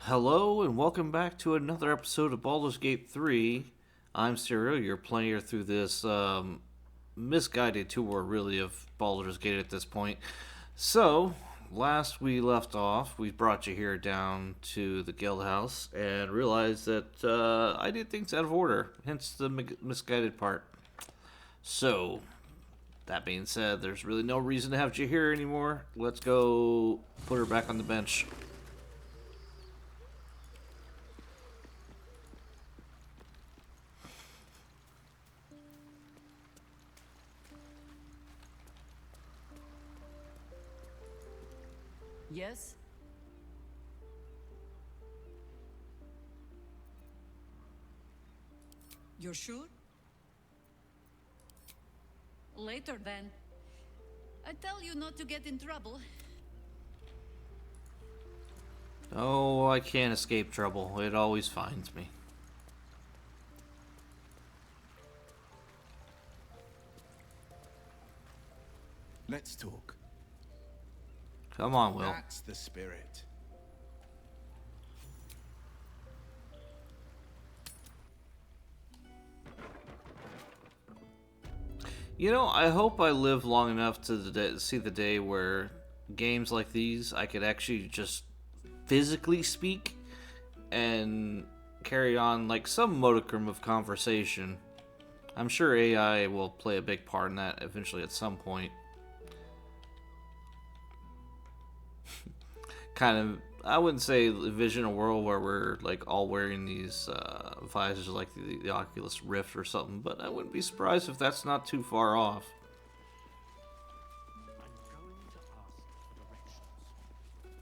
Hello and welcome back to another episode of Baldur's Gate 3. I'm Serial, your player through this misguided tour, really, of Baldur's Gate at this point. So, last we left off, we brought you here down to the guild house and realized that I did things out of order, hence the misguided part. So, that being said, there's really no reason to have you here anymore. Let's go put her back on the bench. Yes? You're sure? Later then. I tell you not to get in trouble. Oh, I can't escape trouble. It always finds me. Let's talk. Come on, Will. That's the spirit. You know, I hope I live long enough to see the day where games like these I could actually just physically speak and carry on like some modicum of conversation. I'm sure AI will play a big part in that eventually at some point. Kind of, I wouldn't say envision a world where we're like all wearing these visors like the Oculus Rift or something, but I wouldn't be surprised if that's not too far off.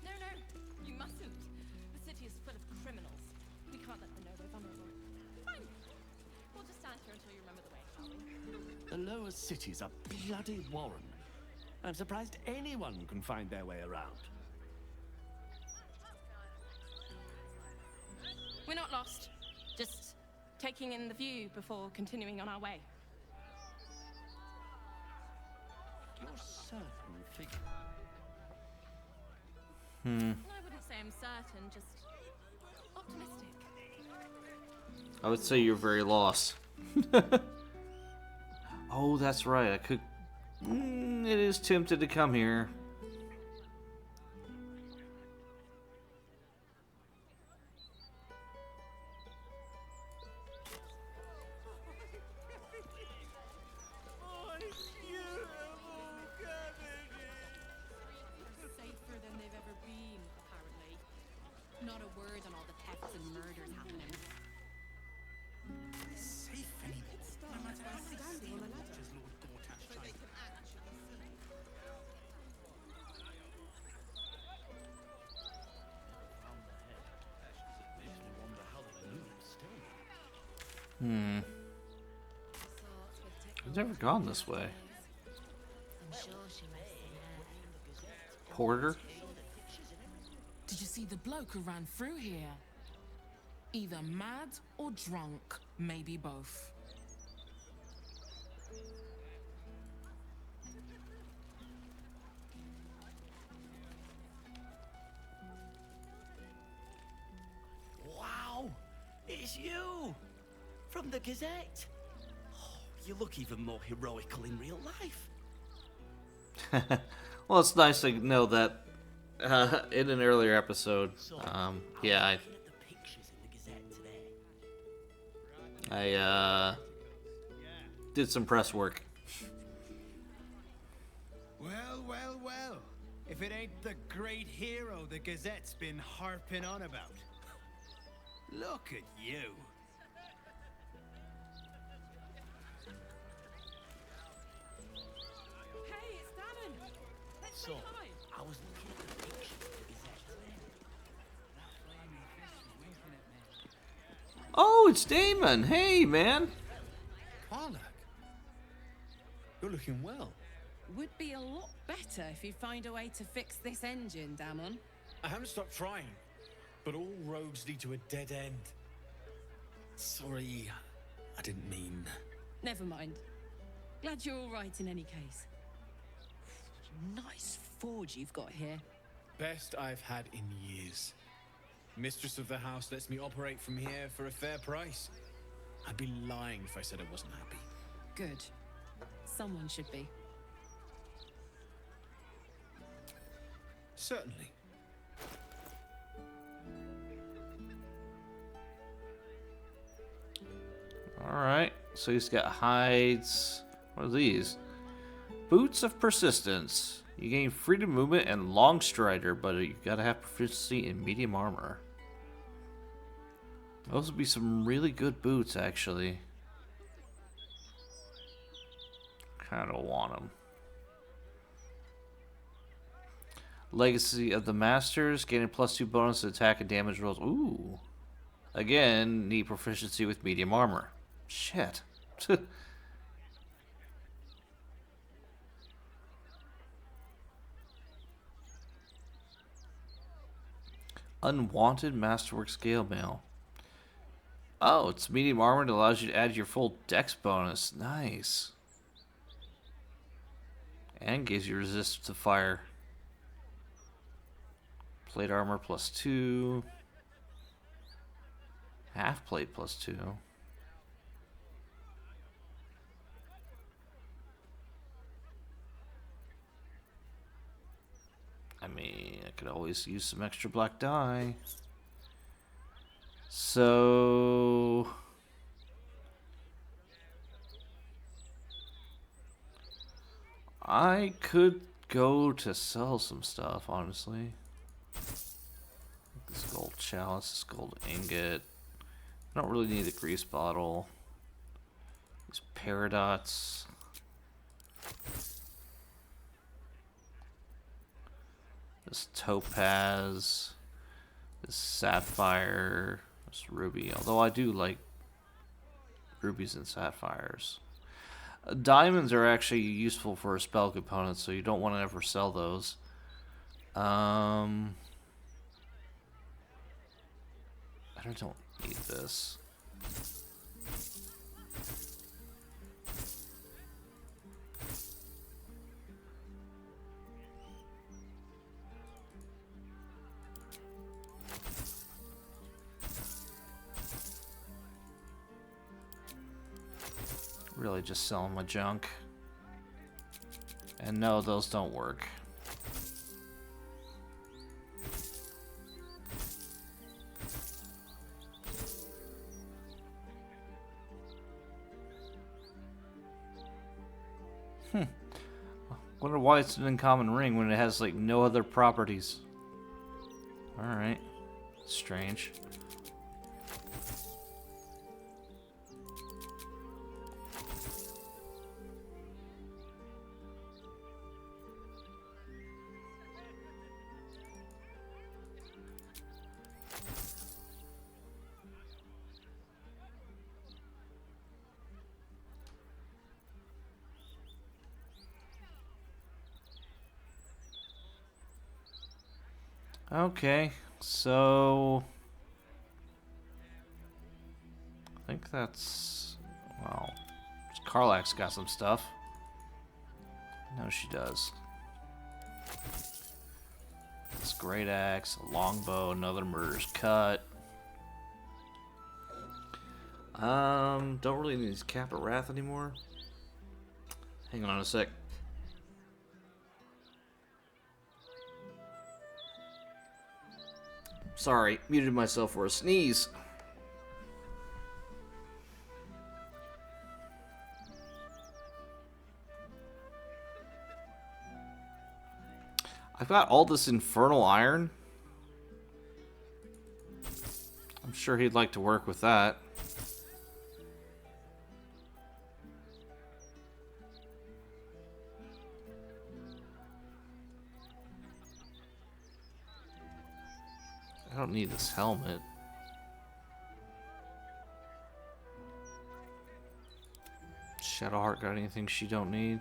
No, you mustn't. The city is full of criminals. We can't let them know we're vulnerable. Fine. We'll just stand here until you remember the way, shall we? The lower city's a bloody warren. I'm surprised anyone can find their way around. We're not lost. Just taking in the view before continuing on our way. You're certain figure. I wouldn't say I'm certain, just optimistic. I would say you're very lost. Oh, that's right. I could. It is tempted to come here. Safer than they've ever been, apparently. Not a word on all the thefts and murders happening. Safe anymore. No matter how many sea watchers Lord Dortash tries to... Makes me wonder how they knew it still. I've never gone this way. Porter? Did you see the bloke who ran through here? Either mad or drunk, maybe both. Wow! It's you! From the Gazette! Oh, you look even more heroical in real life. Well, it's nice to know that in an earlier episode. Yeah, At the pictures in the Gazette today. I did some press work. Well. If it ain't the great hero the Gazette's been harping on about. Look at you. Hey, it's Damon! Let's So, say hi! I was looking at the pictures in the Gazette today. Oh, it's Damon. Hey, man. Pollock. You're looking well. Would be a lot better if you find a way to fix this engine, Damon. I haven't stopped trying, but all roads lead to a dead end. Sorry, I didn't mean... Never mind. Glad you're all right in any case. Nice forge you've got here. Best I've had in years. Mistress of the house lets me operate from here for a fair price. I'd be lying if I said I wasn't happy. Good. Someone should be. Certainly. Alright, so he's got hides. What are these? Boots of Persistence. You gain freedom movement and long strider, but you gotta have proficiency in medium armor. Those would be some really good boots, actually. Kinda want them. Legacy of the Masters. Gaining +2 bonus to attack and damage rolls. Ooh. Again, need proficiency with medium armor. Shit. Unwanted Masterwork Scale Mail. Oh, it's medium armor that allows you to add your full dex bonus. Nice. And gives you resistance to fire. Plate armor +2. Half plate +2. I mean, I could always use some extra black dye. So I could go to sell some stuff, honestly. This gold chalice, this gold ingot. I don't really need the grease bottle. These paradots. This topaz. This sapphire. This ruby. Although I do like rubies and sapphires. Diamonds are actually useful for a spell component, so you don't want to ever sell those. I don't need this. Really just selling my junk. And no, those don't work. Wonder why it's an uncommon ring when it has like no other properties. Alright. Strange. Okay, so I think that's, well, Karlach's got some stuff. No, she does. This great axe, a longbow, another murder's cut. Don't really need this cap of wrath anymore. Hang on a sec. Sorry, muted myself for a sneeze. I've got all this infernal iron. I'm sure he'd like to work with that. I don't need this helmet. Shadowheart got anything she don't need?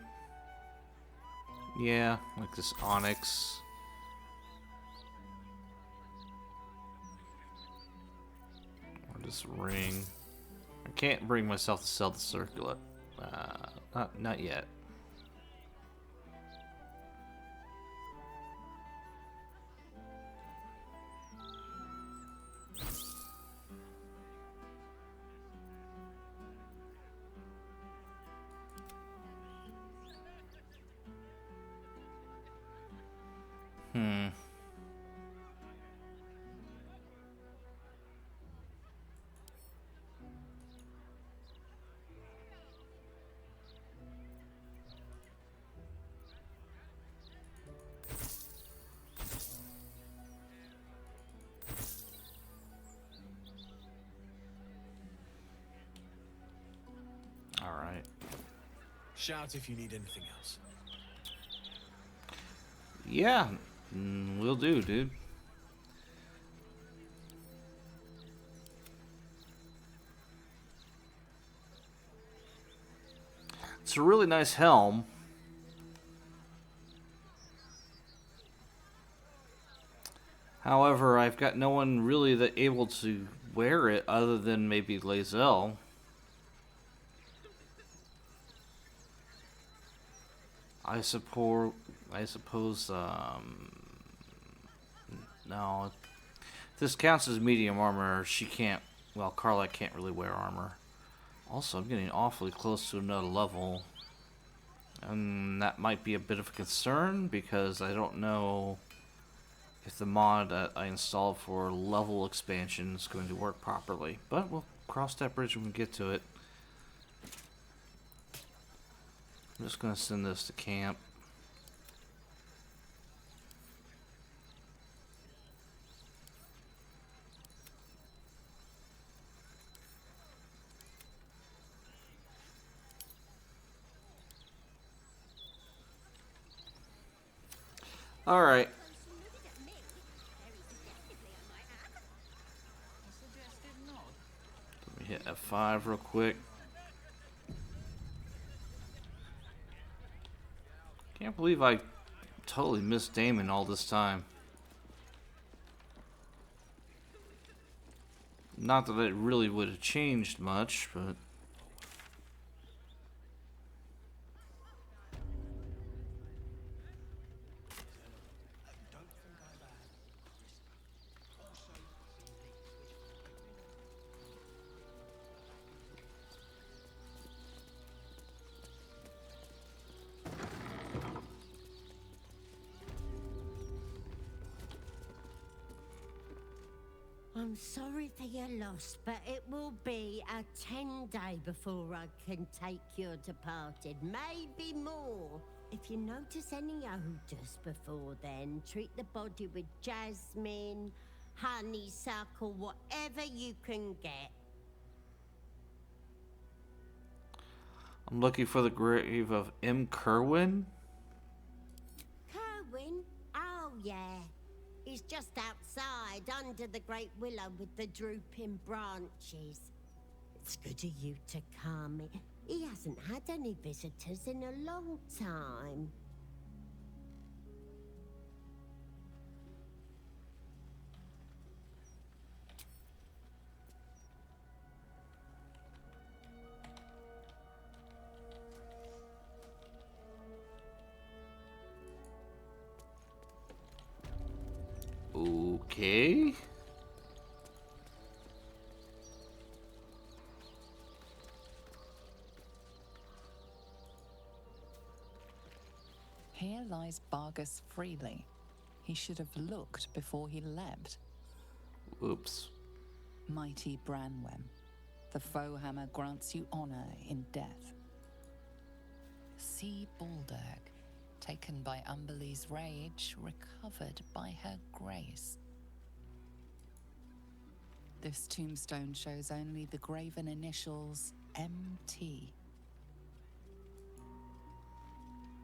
Yeah, like this onyx. Or this ring. I can't bring myself to sell the circlet. Not yet. Shout if you need anything else. Yeah, will do, dude. It's a really nice helm. However, I've got no one really that able to wear it other than maybe Lae'zel. I suppose, no. This counts as medium armor. She can't, well, Carla can't really wear armor. Also, I'm getting awfully close to another level. And that might be a bit of a concern because I don't know if the mod that I installed for level expansion is going to work properly. But we'll cross that bridge when we get to it. I'm just going to send this to camp. All right. Let me hit F5 real quick. Can't believe I totally missed Damon all this time. Not that it really would have changed much, but... I'm sorry for your loss, but it will be a 10-day before I can take your departed. Maybe more. If you notice any odours before then, treat the body with jasmine, honeysuckle, whatever you can get. I'm looking for the grave of M. Kerwin. Kerwin? Oh, yeah. He's just outside, under the great willow with the drooping branches. It's good of you to come. He hasn't had any visitors in a long time. Okay. Here lies Bargus freely. He should have looked before he leapt. Oops. Mighty Branwen, the foe hammer grants you honor in death. See Baldur, taken by Umberlee's rage, recovered by her grace. This tombstone shows only the graven initials MT.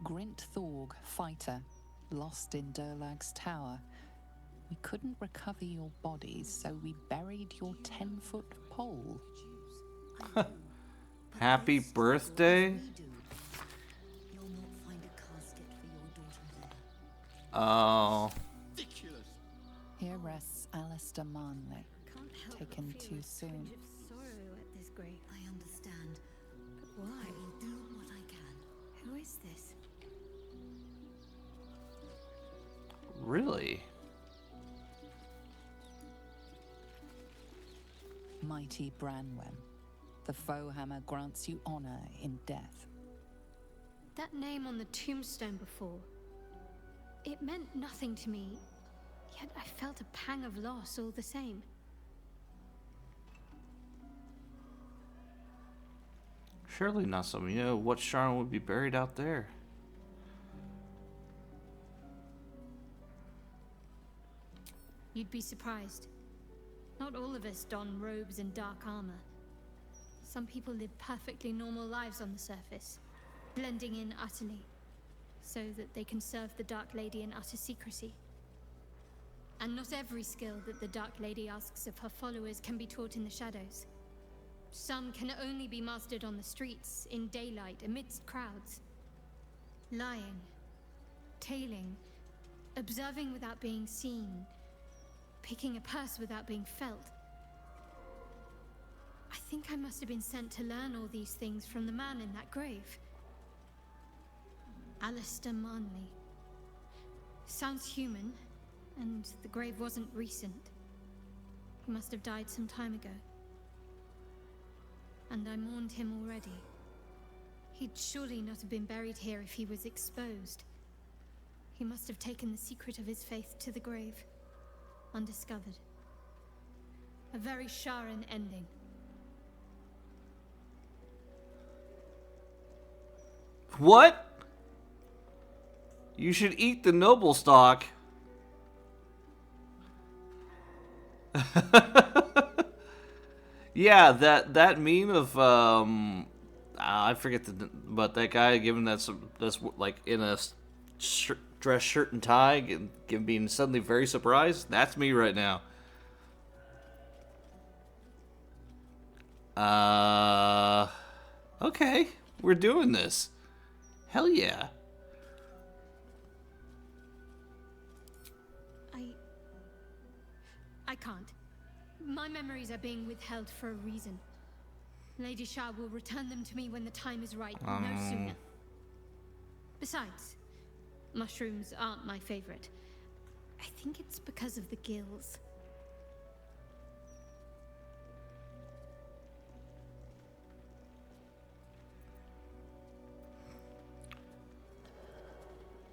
Grint Thorg, fighter, lost in Durlag's tower. We couldn't recover your bodies, so we buried your 10-foot pole. Happy birthday? Oh. Here rests Alistair Manley, taken too soon. Sorrow at this great. I understand, but why? I will do what I can. Who is this? Really? Mighty Branwen, the foe hammer grants you honor in death. That name on the tombstone before. It meant nothing to me, yet I felt a pang of loss all the same. Surely not some. You know, what Sharon would be buried out there? You'd be surprised. Not all of us don robes and dark armor. Some people live perfectly normal lives on the surface. blending in utterly, so that they can serve the Dark Lady in utter secrecy. And not every skill that the Dark Lady asks of her followers can be taught in the shadows. Some can only be mastered on the streets, in daylight, amidst crowds. Lying, tailing, observing without being seen, picking a purse without being felt. I think I must have been sent to learn all these things from the man in that grave. Alistair Manley. Sounds human, and the grave wasn't recent. He must have died some time ago. And I mourned him already. He'd surely not have been buried here if he was exposed. He must have taken the secret of his faith to the grave, undiscovered. A very Sharon ending. What? You should eat the Noblestalk. Yeah, that meme of I forget but that guy giving that's like in a dress shirt and tie and being suddenly very surprised. That's me right now. Okay, we're doing this. Hell yeah. I can't. My memories are being withheld for a reason. Lady Shah will return them to me when the time is right, no sooner. Besides, mushrooms aren't my favorite. I think it's because of the gills.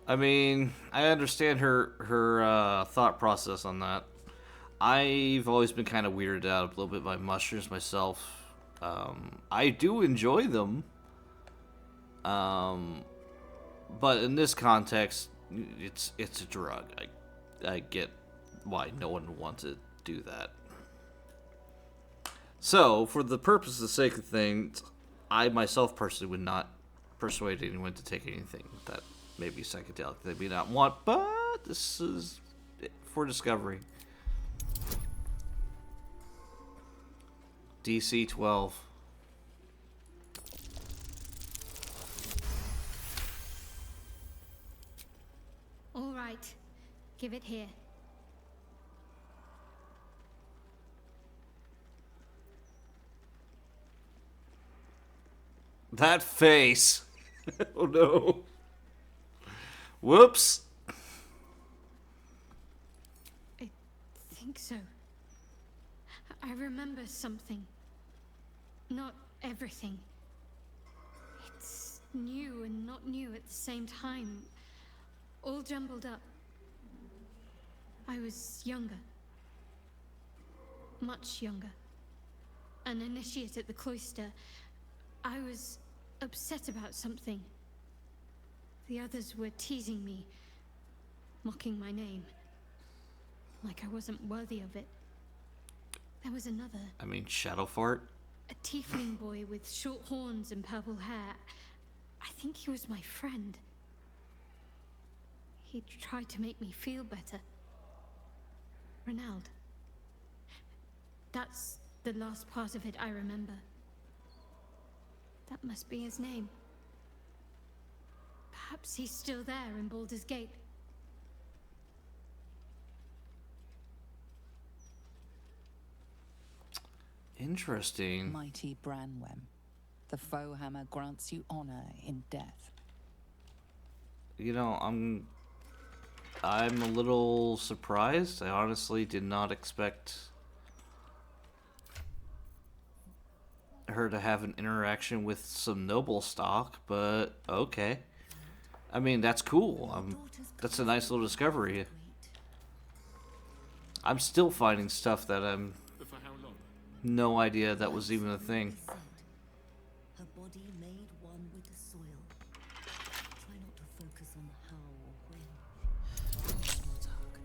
I mean, I understand her thought process on that. I've always been kind of weirded out a little bit by mushrooms myself. I do enjoy them, but in this context, it's a drug. I get why no one would want to do that. So, for the purpose of sake of things, I myself personally would not persuade anyone to take anything that may be psychedelic they may not want, but this is for discovery. DC 12. All right, give it here. That face. Oh no. Whoops. I think so. I remember something. Not everything. It's new and not new at the same time. All jumbled up. I was younger. Much younger. An initiate at the cloister. I was upset about something. The others were teasing me, mocking my name. Like I wasn't worthy of it. There was another. I mean, Shadowheart? A tiefling boy with short horns and purple hair. I think he was my friend. He tried to make me feel better. Renald. That's the last part of it I remember. That must be his name. Perhaps he's still there in Baldur's Gate. Interesting. Mighty Branwem. The foe hammer grants you honor in death. You know, I'm a little surprised. I honestly did not expect her to have an interaction with some Noblestalk, but okay. I mean, that's cool. That's a nice little discovery. I'm still finding stuff that I'm no idea that was even a thing. Her body made one with the soil. Try not to focus on how or when. Noblestalk.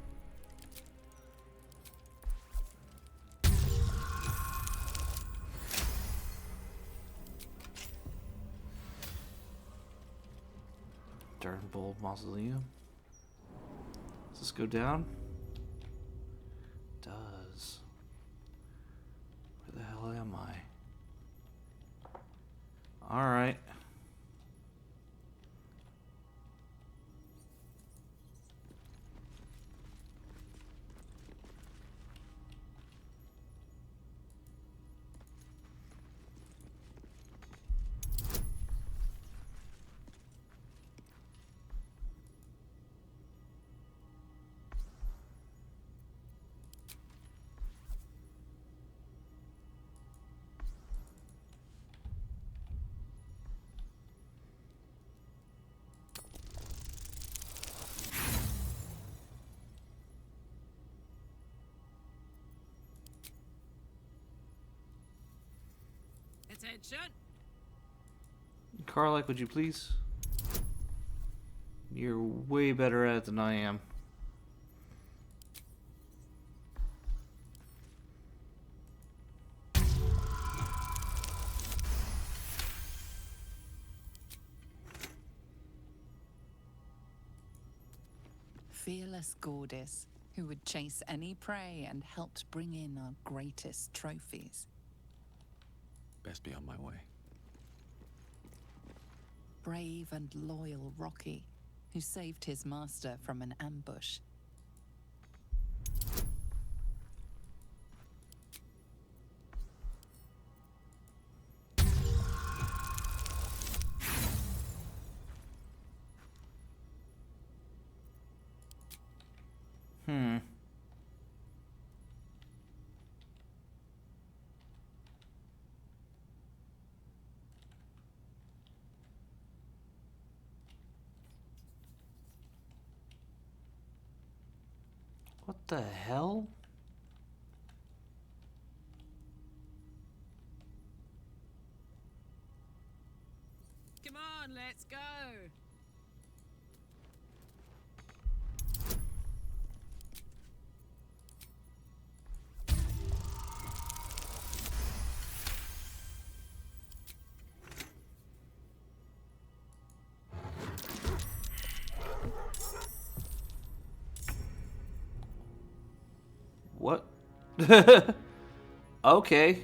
Sternbold Mausoleum. Does this go down? It does. Where the hell am I? Alright. Attention! Carlac, would you please? You're way better at it than I am. Fearless goddess, who would chase any prey and helped bring in our greatest trophies. Best be on my way. Brave and loyal Rocky, who saved his master from an ambush. What the hell? Come on, let's go! What? Okay.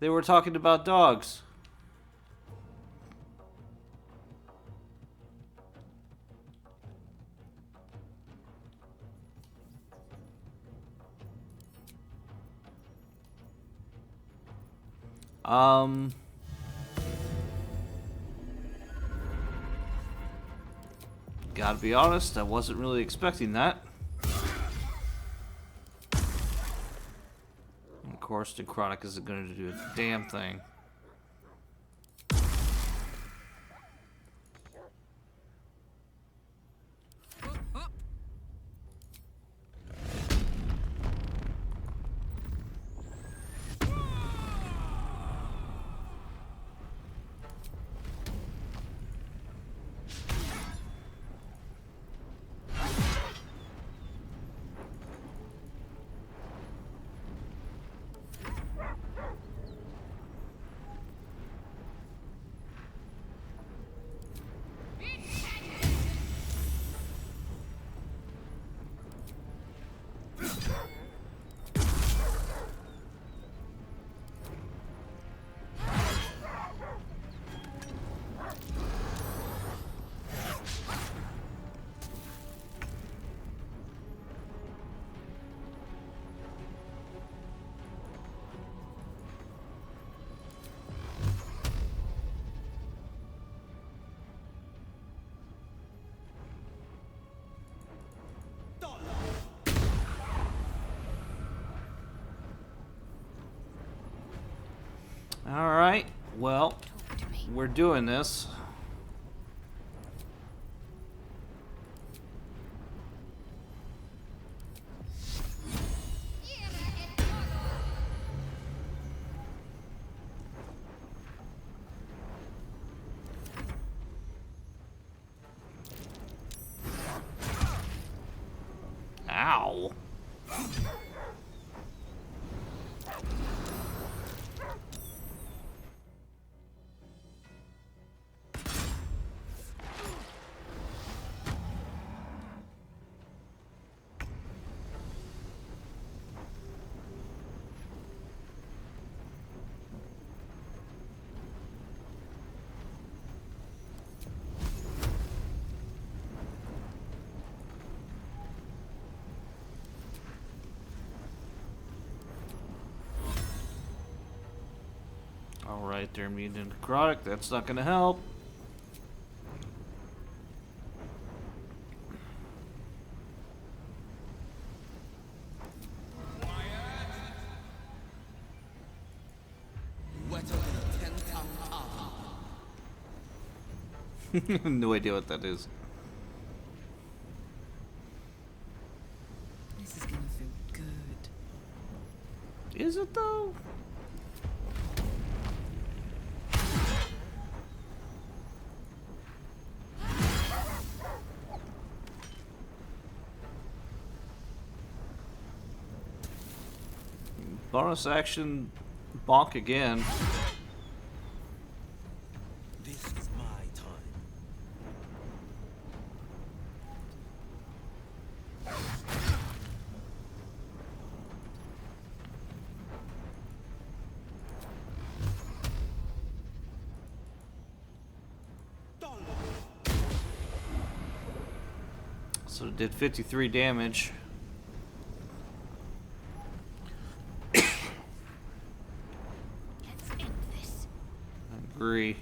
They were talking about dogs. Gotta be honest, I wasn't really expecting that. Of course, Necrotic isn't going to do a damn thing. Alright, well, we're doing this. Ow. Alright, they're immune to necrotic. That's not gonna help. No idea what that is. This is gonna feel good. Is it though? Bonus action, bonk again. This is my time. So it did 53 damage. Let's end this. I agree.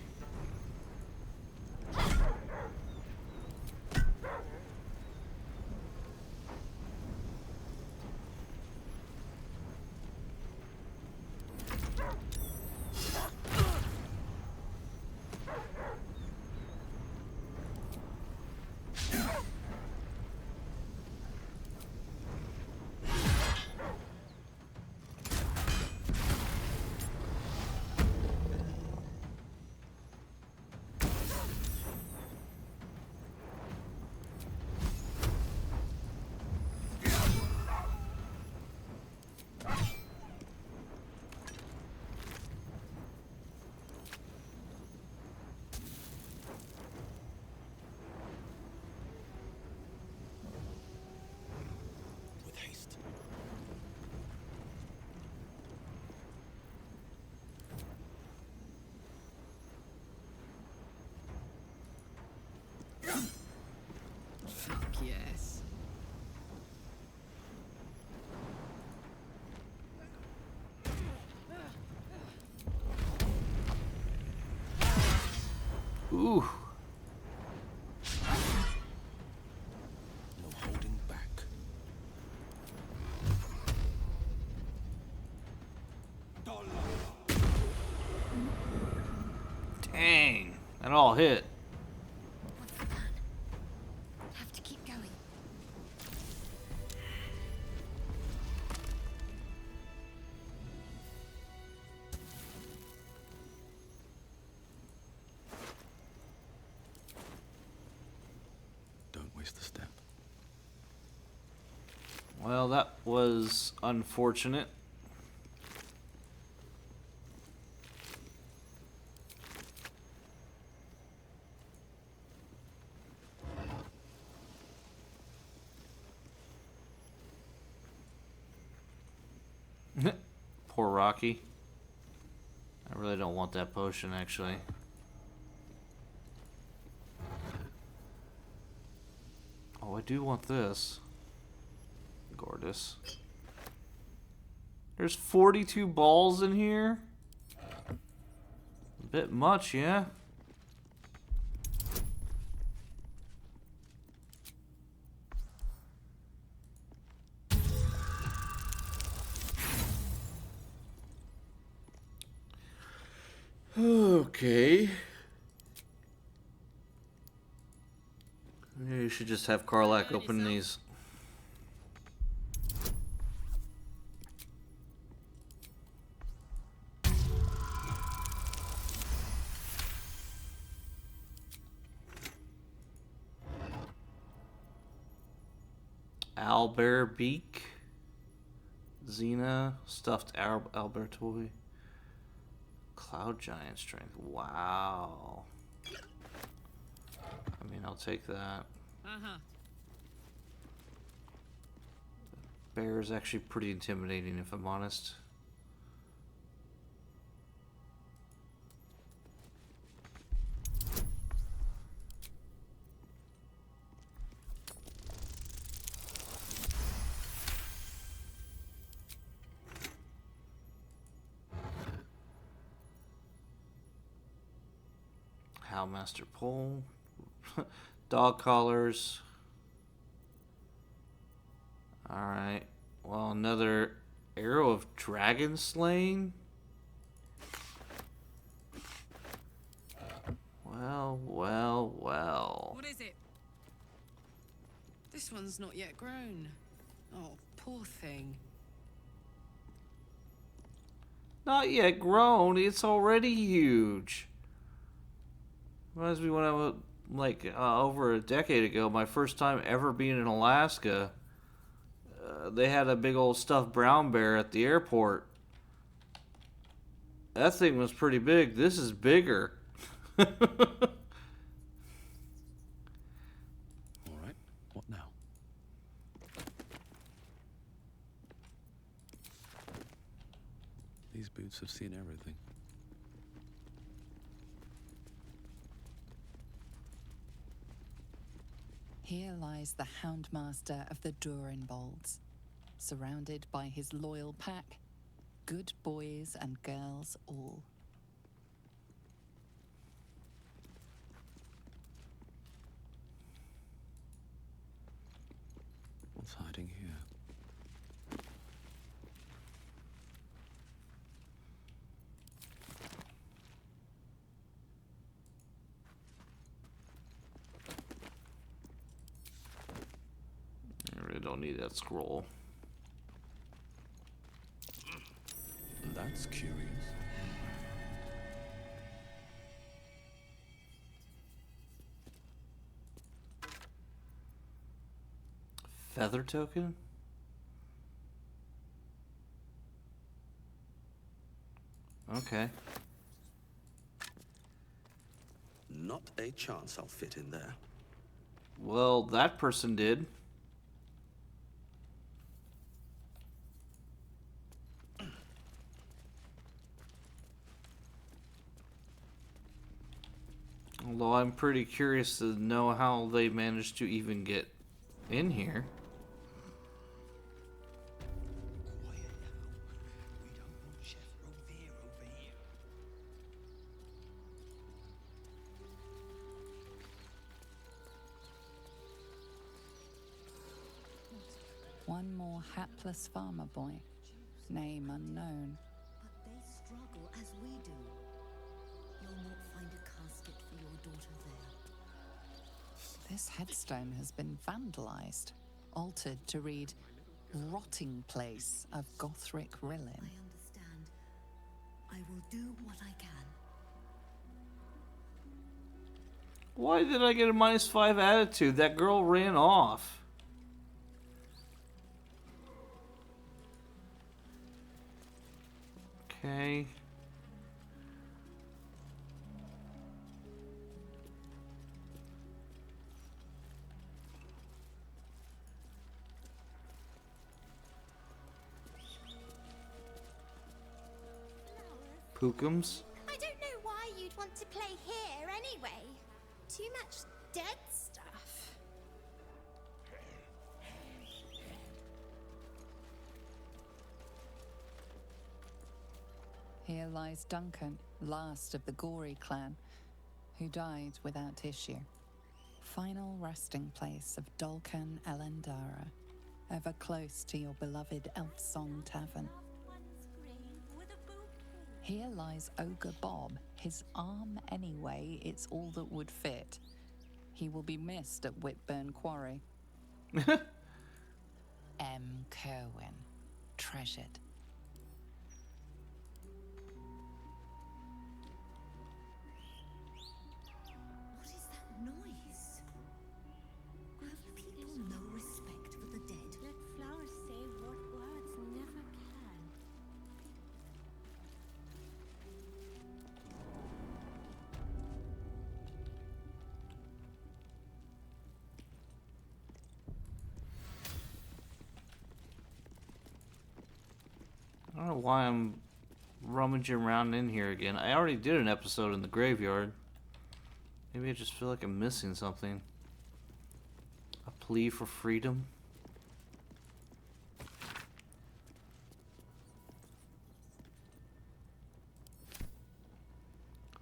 With haste. Fuck yes. Ooh. No holding back. Dang. That all hit. What's the plan? Have to keep going. Don't waste a step. Well, that was unfortunate. Poor Rocky. I really don't want that potion, actually. Oh, I do want this. Gorgeous. There's 42 balls in here? A bit much, yeah? Okay. Maybe you should just have Karlak open these. Owlbear beak. Xena, stuffed owlbear toy. Cloud giant strength. Wow. I mean, I'll take that. Bear is actually pretty intimidating, if I'm honest. Howmaster Pole. Dog collars. Alright. Well, another arrow of dragon slaying? Well, well, well. What is it? This one's not yet grown. Oh, poor thing. Not yet grown. It's already huge. Reminds me when I was over a decade ago, my first time ever being in Alaska. They had a big old stuffed brown bear at the airport. That thing was pretty big. This is bigger. All right, what now? These boots have seen everything. Here lies the Houndmaster of the Durinbolds, surrounded by his loyal pack, good boys and girls all. What's hiding here? I really don't need that scroll. That's curious. Feather token? Okay. Not a chance I'll fit in there. Well, that person did. Although I'm pretty curious to know how they managed to even get in here. One more hapless farmer boy, name unknown. But they struggle as we do. You'll not find a casket for your daughter there. This headstone has been vandalized, altered to read Rotting Place of Gothric Rillin. I understand. I will do what I can. Why did I get a -5 attitude? That girl ran off. Okay. Pookums? I don't know why you'd want to play here anyway. Too much dead stuff. Here lies Duncan, last of the Gory clan, who died without issue. Final resting place of Dolcan Elendara, ever close to your beloved Elfsong Tavern. Here lies Ogre Bob, his arm anyway, it's all that would fit. He will be missed at Whitburn Quarry. M. Kerwin, treasured. What is that noise? Have people no respect for the dead? Let flowers say what words never can. I don't know why I'm rummaging around in here again. I already did an episode in the graveyard. Maybe I just feel like I'm missing something. A plea for freedom.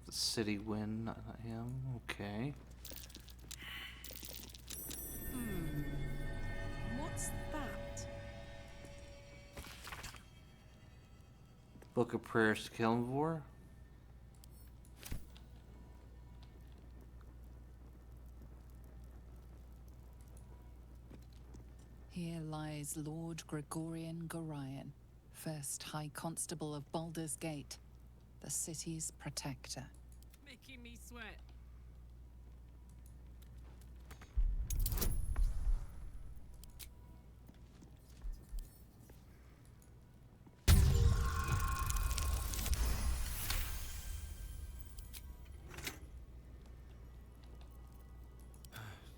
The City Wind, not him. Okay. What's that? Book of Prayers to Kelmvor. Here lies Lord Gregorian Gorion, first High Constable of Baldur's Gate, the city's protector. Making me sweat.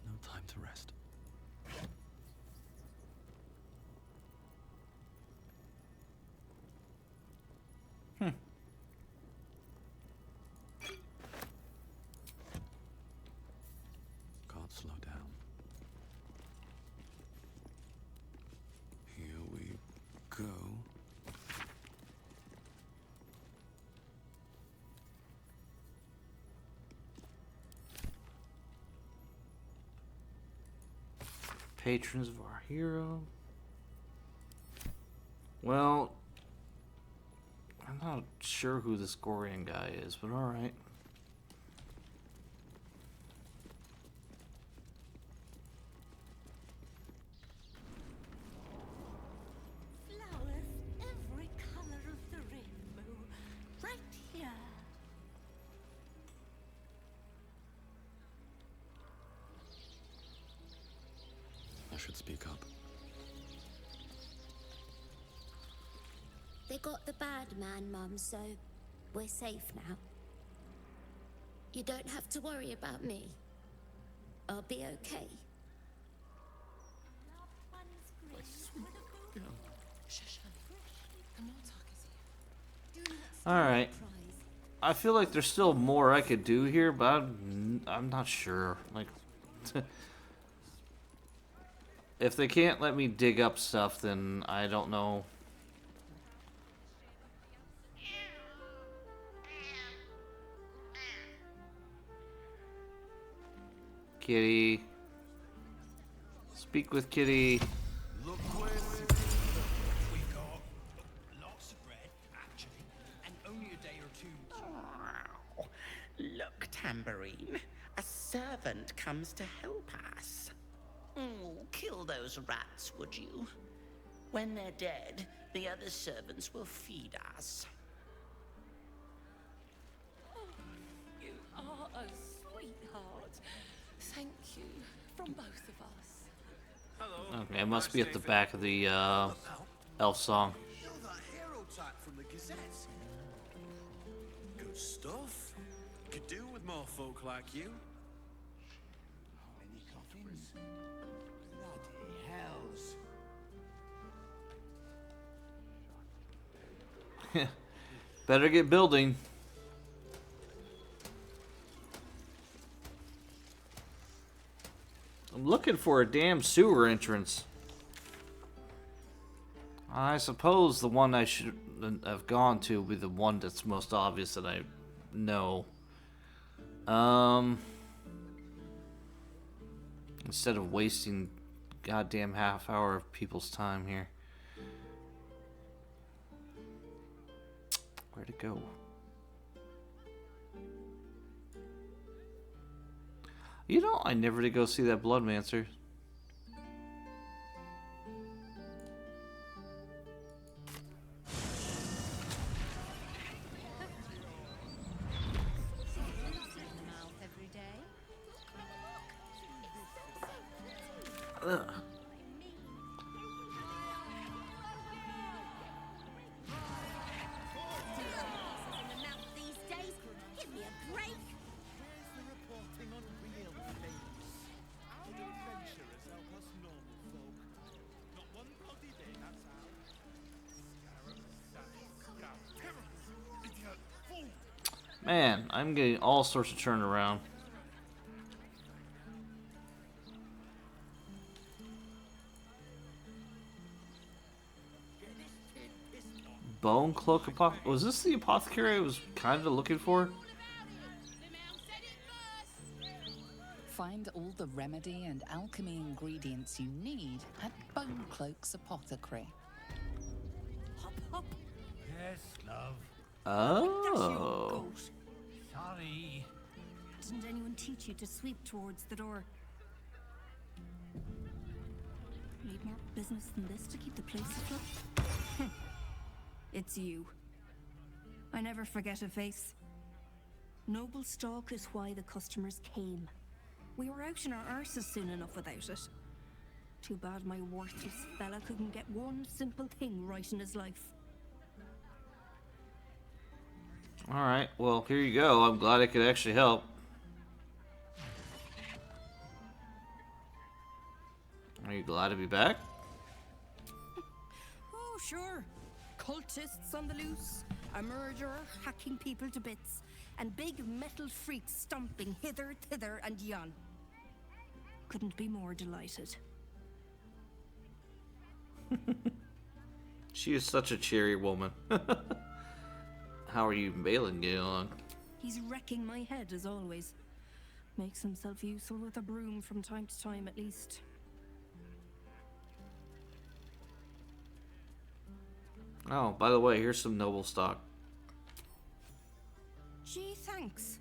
No time to rest. Can't slow down. Here we go. Patrons of our hero. Well, I'm not sure who this Gorian guy is, but alright. Flowers, every color of the rainbow, right here. I should speak up. They got the bad man, Mum, so we're safe now. You don't have to worry about me. I'll be okay. Alright. I feel like there's still more I could do here, but I'm not sure. Like, if they can't let me dig up stuff, then I don't know. Kitty. Speak with Kitty. Look where we've got lots of bread, actually, and only a day or two. Oh, look, Tambourine. A servant comes to help us. Oh, kill those rats, would you? When they're dead, the other servants will feed us. Oh, you are a sweetheart. Thank you from both of us. Hello. Okay, it must be at the back of the elf song. You're that hero type from the Gazette. Good stuff. Could do with more folk like you. How many coffins? Bloody hells. Better get building. I'm looking for a damn sewer entrance. I suppose the one I should have gone to would be the one that's most obvious that I know. Instead of wasting goddamn half hour of people's time here. Where'd it go? You know, I never did go see that Bloodmancer. Ugh. Give me a break. Where's the reporting on real things? How do adventurers help us normal folk? Not one bloody day, that's how. Man, I'm getting all sorts of turnaround. Bonecloak was this the apothecary I was kind of looking for? Find all the remedy and alchemy ingredients you need at Bonecloak's Apothecary. Hop, hop. Yes, love. Oh. Sorry. Didn't anyone teach you to sweep towards the door? Need more business than this to keep the place afloat? It's you. I never forget a face. Noblestalk is why the customers came. We were out in our arses soon enough without it. Too bad my worthless fella couldn't get one simple thing right in his life. Alright, well, here you go. I'm glad I could actually help. Are you glad to be back? Oh, sure. Cultists on the loose, a murderer hacking people to bits, and big metal freaks stomping hither, thither, and yon. Couldn't be more delighted. She is such a cheery woman. How are you and Baelin getting along? He's wrecking my head as always. Makes himself useful with a broom from time to time at least. Oh, by the way, here's some Noblestalk. Gee, thanks.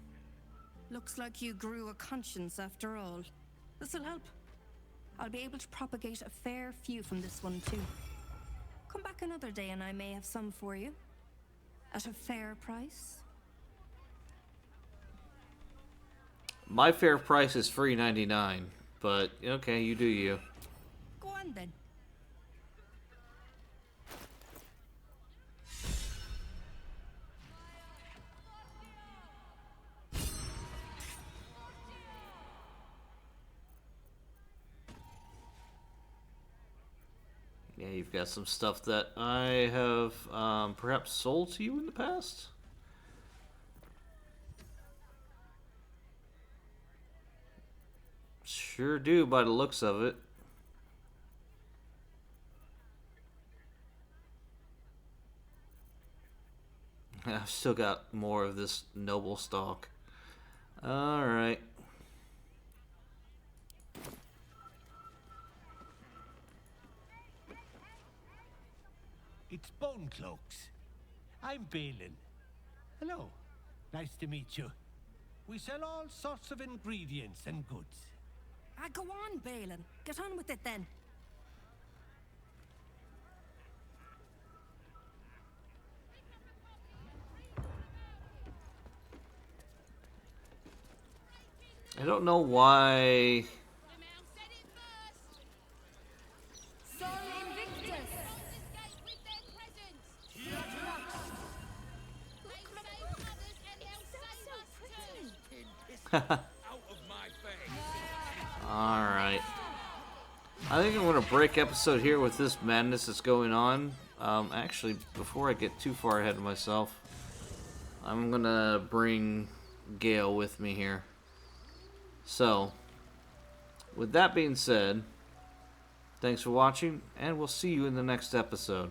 Looks like you grew a conscience after all. This'll help. I'll be able to propagate a fair few from this one too. Come back another day and I may have some for you. At a fair price. My fair price is $3.99, but okay, you do you. Go on then. Yeah, you've got some stuff that I have perhaps sold to you in the past. Sure do, by the looks of it. I've still got more of this Noblestalk. Alright. It's Bonecloaks. I'm Baelin. Hello. Nice to meet you. We sell all sorts of ingredients and goods. Go on, Baelin. Get on with it then. I don't know why... Alright. I think I'm going to break episode here with this madness that's going on. Actually, before I get too far ahead of myself, I'm going to bring Gale with me here. So, with that being said, thanks for watching, and we'll see you in the next episode.